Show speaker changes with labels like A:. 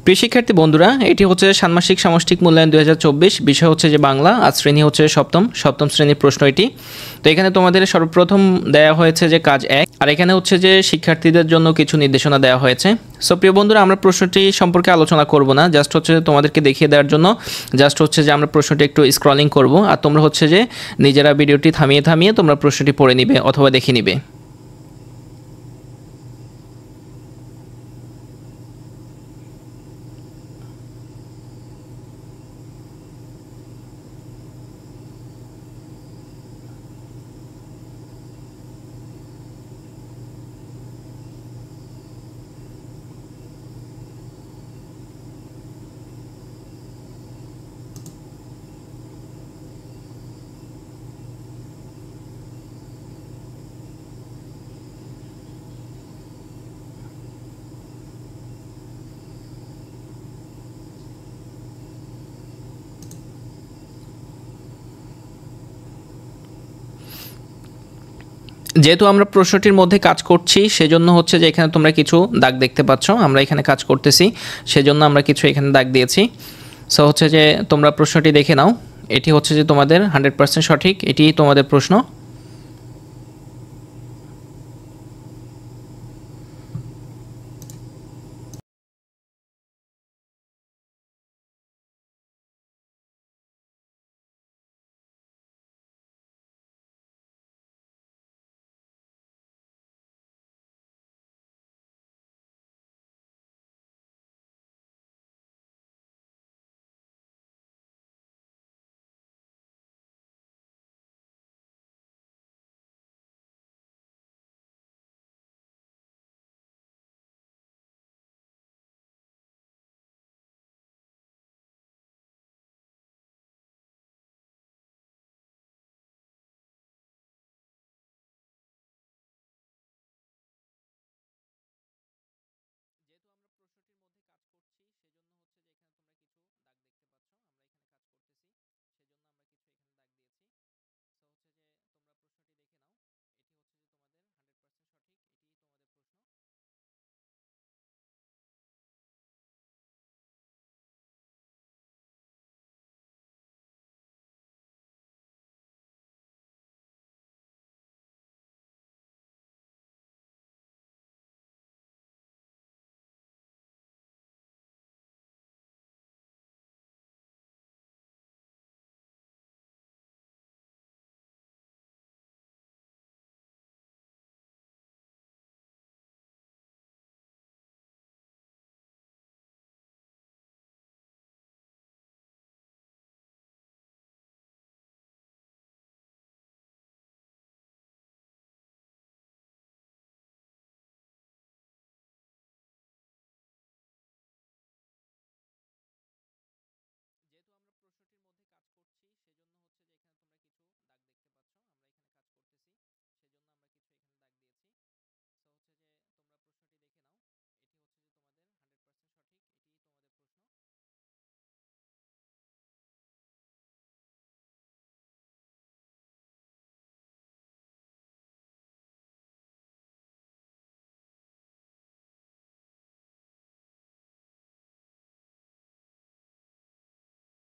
A: প্রিয় শিক্ষার্থী বন্ধুরা, এটি হচ্ছে ষান্মাসিক সামষ্টিক মূল্যায়ন 2024, বিষয় হচ্ছে যে বাংলা, আর শ্রেণী হচ্ছে সপ্তম শ্রেণীর প্রশ্ন এটি। তো এখানে তোমাদের সর্বপ্রথম দেওয়া হয়েছে যে কাজ 1, আর এখানে হচ্ছে যে শিক্ষার্থীদের জন্য কিছু নির্দেশনা দেওয়া হয়েছে। সো প্রিয় বন্ধুরা, আমরা প্রশ্নটি সম্পর্কে আলোচনা করব না, জাস্ট হচ্ছে তোমাদেরকে দেখিয়ে দেওয়ার জন্য জাস্ট হচ্ছে যে আমরা প্রশ্নটি একটু স্ক্রলিং করব, আর তোমরা হচ্ছে যে নিজেরা ভিডিওটি থামিয়ে তোমরা প্রশ্নটি পড়ে নিবে অথবা দেখে নিবে। যেহেতু আমরা প্রশ্নটির মধ্যে কাজ করছি, সেজন্য হচ্ছে যে এখানে তোমরা কিছু দাগ দেখতে পাচ্ছ। আমরা এখানে কাজ করতেছি, সেজন্য আমরা কিছু এখানে দাগ দিয়েছি। সো হচ্ছে যে তোমরা প্রশ্নটি দেখে নাও। এটি হচ্ছে যে তোমাদের 100% সঠিক, এটি তোমাদের প্রশ্ন।